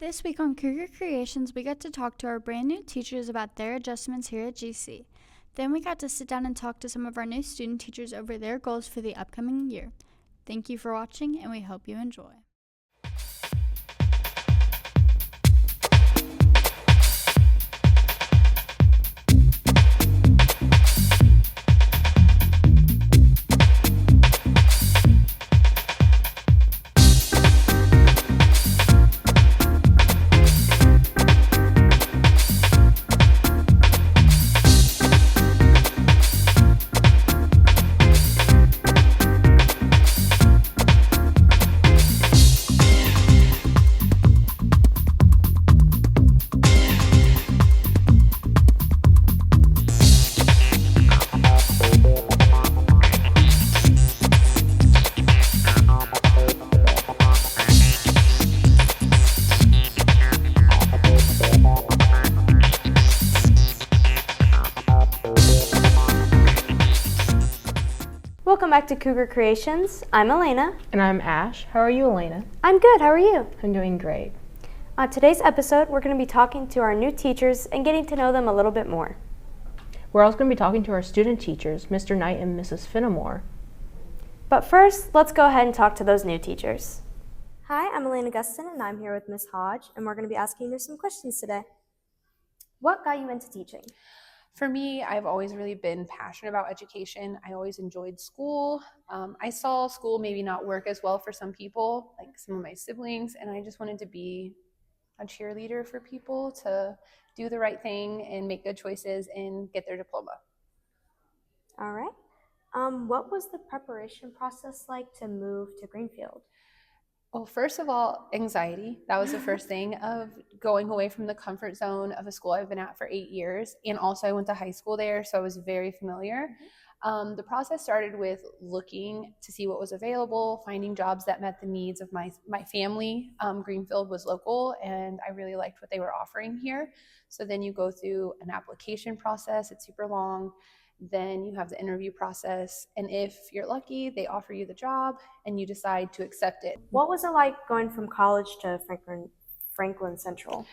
This week on Cougar Creations, we got to talk to our brand new teachers about their adjustments here at GC. Then we got to sit down and talk to some of our new student teachers over their goals for the upcoming year. Thank you for watching, and we hope you enjoy. Welcome back to Cougar Creations. I'm Elena. And I'm Ash. How are you, Elena? I'm good. How are you? I'm doing great. On today's episode, we're going to be talking to our new teachers and getting to know them a little bit more. We're also going to be talking to our student teachers, Mr. Knight and Mrs. Finnemore. But first, let's go ahead and talk to those new teachers. Hi, I'm Elena Gustin, and I'm here with Miss Hodge, and we're going to be asking you some questions today. What got you into teaching? For me, I've always really been passionate about education. I always enjoyed school. I saw school maybe not work as well for some people, like some of my siblings, and I just wanted to be a cheerleader for people to do the right thing and make good choices and get their diploma. All right. What was the preparation process like to move to Greenfield? Well, first of all, anxiety. That was the first thing of going away from the comfort zone of a school I've been at for 8 years. And also I went to high school there, so I was very familiar. The process started with looking to see what was available, finding jobs that met the needs of my family. Greenfield was local, and I really liked what they were offering here. So then you go through an application process. It's super long. Then you have the interview process, and if you're lucky, they offer you the job and you decide to accept it. What was it like going from college to Franklin-Central?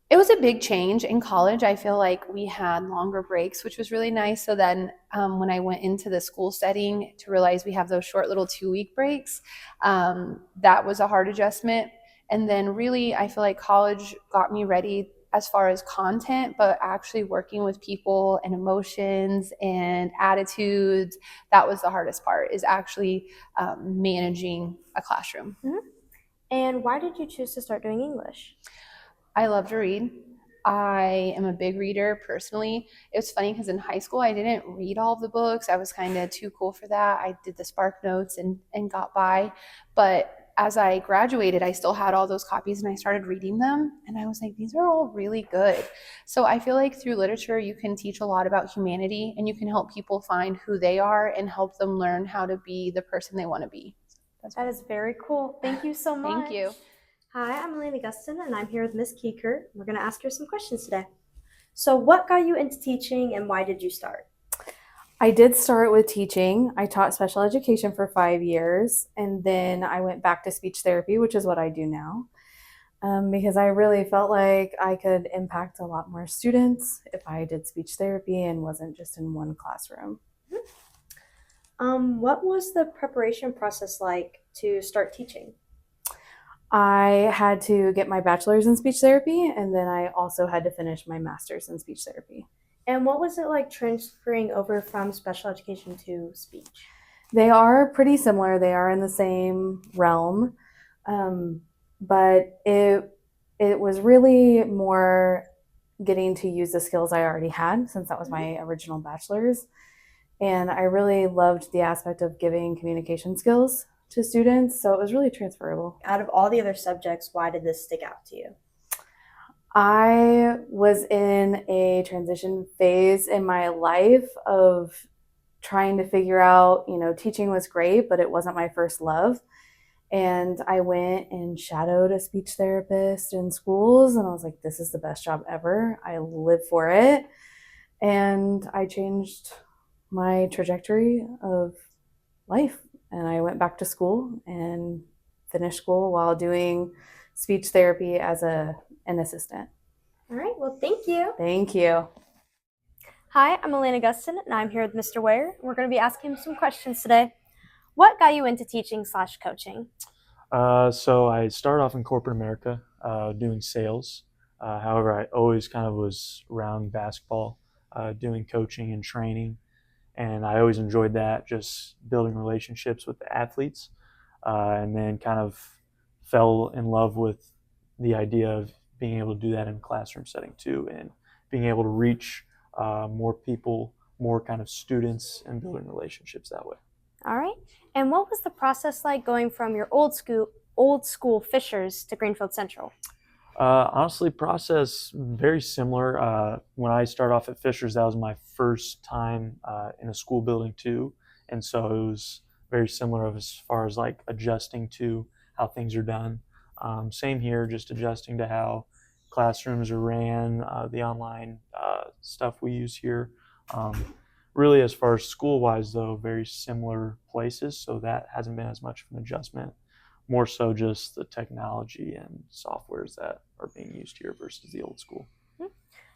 It was a big change. In college, I feel like we had longer breaks, which was really nice. So then when I went into the school setting to realize we have those short little 2-week breaks, that was a hard adjustment. And then really, I feel like college got me ready as far as content, but actually working with people and emotions and attitudes, that was the hardest part, is actually managing a classroom. Mm-hmm. And why did you choose to start doing English? I love to read. I am a big reader personally. It was funny because in high school, I didn't read all of the books. I was kind of too cool for that. I did the Spark Notes and got by. But as I graduated, I still had all those copies and I started reading them. And I was like, these are all really good. So I feel like through literature, you can teach a lot about humanity and you can help people find who they are and help them learn how to be the person they want to be. That is very cool. Thank you so much. Thank you. Hi, I'm Elena Gustin, and I'm here with Miss Keeker. We're going to ask her some questions today. So what got you into teaching, and why did you start? I did start with teaching. I taught special education for 5 years, and then I went back to speech therapy, which is what I do now, because I really felt like I could impact a lot more students if I did speech therapy and wasn't just in one classroom. What was the preparation process like to start teaching? I had to get my bachelor's in speech therapy, and then I also had to finish my master's in speech therapy. And what was it like transferring over from special education to speech? They are pretty similar. They are in the same realm, but it was really more getting to use the skills I already had, since that was my original bachelor's. And I really loved the aspect of giving communication skills to students, so it was really transferable. Out of all the other subjects, why did this stick out to you? I was in a transition phase in my life of trying to figure out, teaching was great, but it wasn't my first love. And I went and shadowed a speech therapist in schools, and I was like, this is the best job ever. I live for it. And I changed my trajectory of life. And I went back to school and finished school while doing speech therapy as an assistant. All right, well, thank you. Thank you. Hi, I'm Elena Gustin, and I'm here with Mr. Ware. We're going to be asking him some questions today. What got you into teaching/coaching? So I started off in corporate America doing sales. However, I always kind of was around basketball, doing coaching and training. And I always enjoyed that, just building relationships with the athletes. And then kind of fell in love with the idea of being able to do that in a classroom setting too, and being able to reach more people, more kind of students, and building relationships that way. All right. And what was the process like going from your old school Fishers to Greenfield-Central? Honestly, process very similar. When I started off at Fishers, that was my first time in a school building too, and so it was very similar as far as like adjusting to how things are done. Same here, just adjusting to how classrooms are ran, the online stuff we use here. Really, as far as school-wise, though, very similar places, so that hasn't been as much of an adjustment. More so just the technology and softwares that are being used here versus the old school.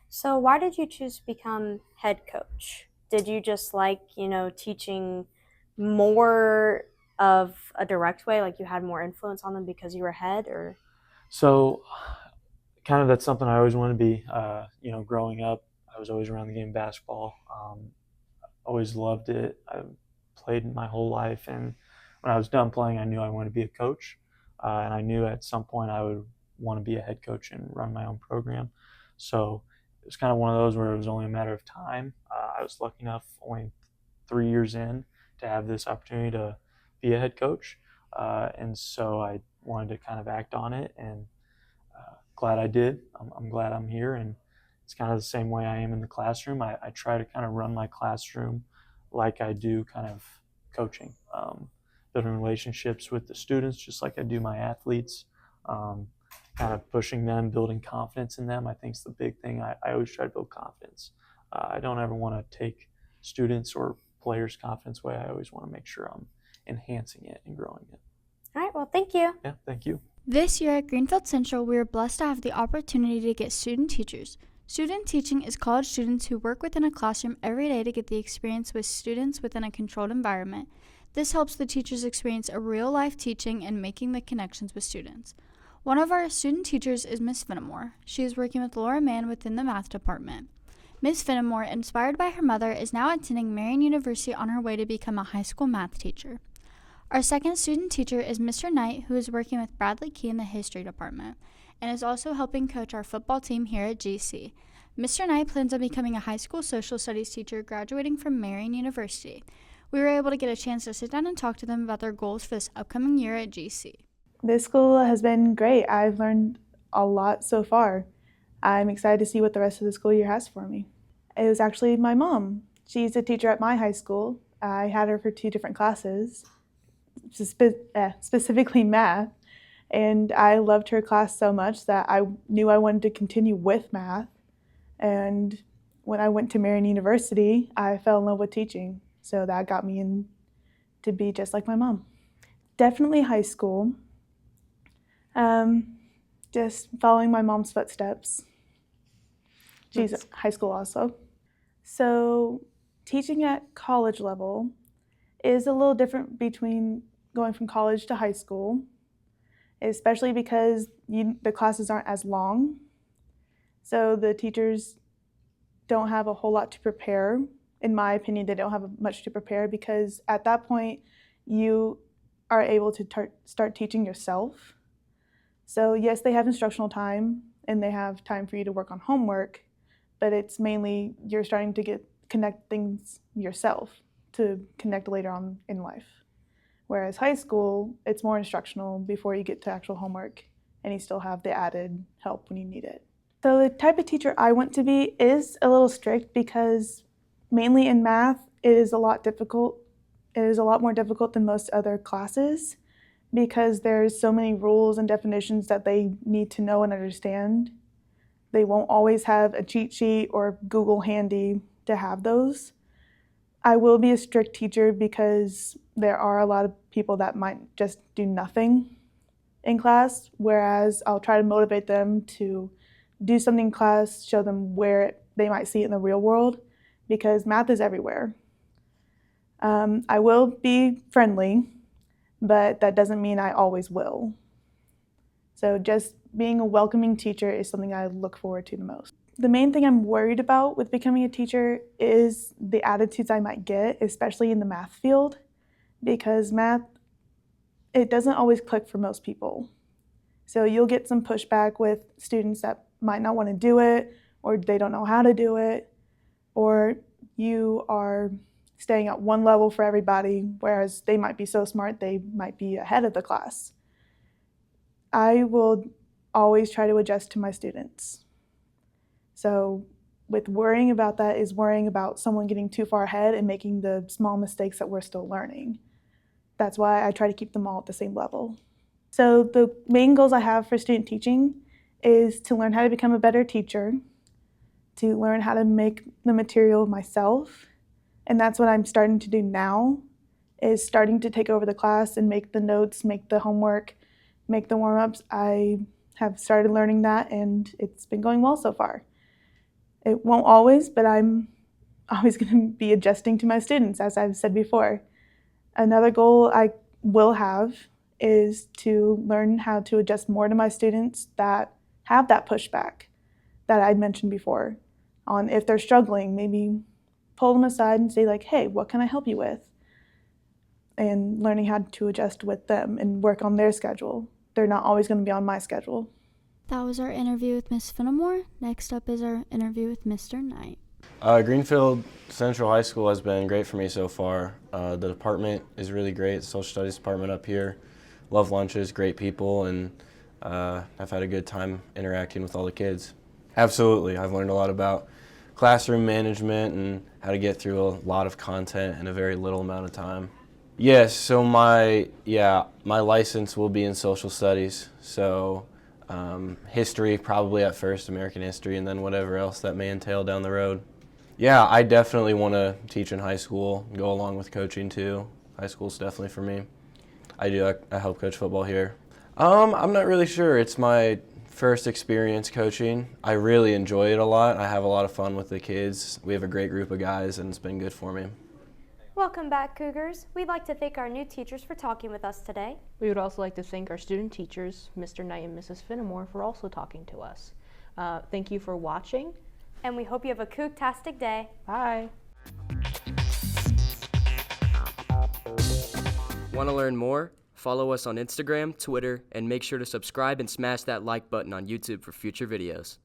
So why did you choose to become head coach? Did you just like, teaching more of a direct way, like you had more influence on them because you were head, or? So kind of that's something I always wanted to be. Growing up, I was always around the game of basketball. Always loved it. I played my whole life, and when I was done playing, I knew I wanted to be a coach, and I knew at some point I would want to be a head coach and run my own program. So it was kind of one of those where it was only a matter of time. I was lucky enough, only 3 years in, to have this opportunity to be a head coach, and so I wanted to kind of act on it, and glad I did. I'm glad I'm here, and it's kind of the same way I am in the classroom. I try to kind of run my classroom like I do kind of coaching, building relationships with the students just like I do my athletes, kind of pushing them, building confidence in them. I think it's the big thing. I always try to build confidence. I don't ever want to take students or players' confidence away. I always want to make sure I'm enhancing it and growing it. All right, well, thank you. Yeah, thank you. This year at Greenfield-Central, we were blessed to have the opportunity to get student teachers. Student teaching is college students who work within a classroom every day to get the experience with students within a controlled environment. This helps the teachers experience a real-life teaching and making the connections with students. One of our student teachers is Miss Fenimore. She is working with Laura Mann within the math department. Miss Fenimore, inspired by her mother, is now attending Marian University on her way to become a high school math teacher. Our second student teacher is Mr. Knight, who is working with Bradley Key in the history department, and is also helping coach our football team here at GC. Mr. Knight plans on becoming a high school social studies teacher graduating from Marian University. We were able to get a chance to sit down and talk to them about their goals for this upcoming year at GC. This school has been great. I've learned a lot so far. I'm excited to see what the rest of the school year has for me. It was actually my mom. She's a teacher at my high school. I had her for 2 different classes, specifically math. And I loved her class so much that I knew I wanted to continue with math. And when I went to Marian University, I fell in love with teaching. So that got me in to be just like my mom. Definitely high school. Just following my mom's footsteps. She's at high school also. So teaching at college level is a little different between going from college to high school, especially because the classes aren't as long. So the teachers don't have a whole lot to prepare. In my opinion, they don't have much to prepare because at that point, you are able to start teaching yourself. So yes, they have instructional time and they have time for you to work on homework, but it's mainly you're starting to connect things yourself to connect later on in life. Whereas high school, it's more instructional before you get to actual homework, and you still have the added help when you need it. So the type of teacher I want to be is a little strict because mainly in math, it is a lot difficult. It is a lot more difficult than most other classes because there's so many rules and definitions that they need to know and understand. They won't always have a cheat sheet or Google handy to have those. I will be a strict teacher because there are a lot of people that might just do nothing in class, whereas I'll try to motivate them to do something in class, show them where they might see it in the real world, because math is everywhere. I will be friendly, but that doesn't mean I always will. So just being a welcoming teacher is something I look forward to the most. The main thing I'm worried about with becoming a teacher is the attitudes I might get, especially in the math field, because math, it doesn't always click for most people. So you'll get some pushback with students that might not want to do it, or they don't know how to do it, or you are staying at one level for everybody, whereas they might be so smart they might be ahead of the class. I will always try to adjust to my students. So with worrying about that is worrying about someone getting too far ahead and making the small mistakes that we're still learning. That's why I try to keep them all at the same level. So the main goals I have for student teaching is to learn how to become a better teacher, to learn how to make the material myself, and that's what I'm starting to do now, is starting to take over the class and make the notes, make the homework, make the warm-ups. I have started learning that, and it's been going well so far. It won't always, but I'm always going to be adjusting to my students, as I've said before. Another goal I will have is to learn how to adjust more to my students that have that pushback that I mentioned before. On if they're struggling, maybe pull them aside and say like, hey, what can I help you with? And learning how to adjust with them and work on their schedule. They're not always going to be on my schedule. That was our interview with Miss Fenimore. Next up is our interview with Mr. Knight. Greenfield-Central High School has been great for me so far. The department is really great, the social studies department up here. Love lunches, great people, and I've had a good time interacting with all the kids. Absolutely, I've learned a lot about classroom management and how to get through a lot of content in a very little amount of time. Yes, so my license will be in social studies, so history probably at first, American history, and then whatever else that may entail down the road. Yeah, I definitely want to teach in high school, go along with coaching too. High school's definitely for me. I help coach football here. I'm not really sure. It's my first experience coaching. I really enjoy it a lot. I have a lot of fun with the kids. We have a great group of guys, and it's been good for me. Welcome back, Cougars. We'd like to thank our new teachers for talking with us today. We would also like to thank our student teachers, Mr. Knight and Mrs. Fenimore, for also talking to us. Thank you for watching. And we hope you have a Coug-tastic day. Bye. Want to learn more? Follow us on Instagram, Twitter, and make sure to subscribe and smash that like button on YouTube for future videos.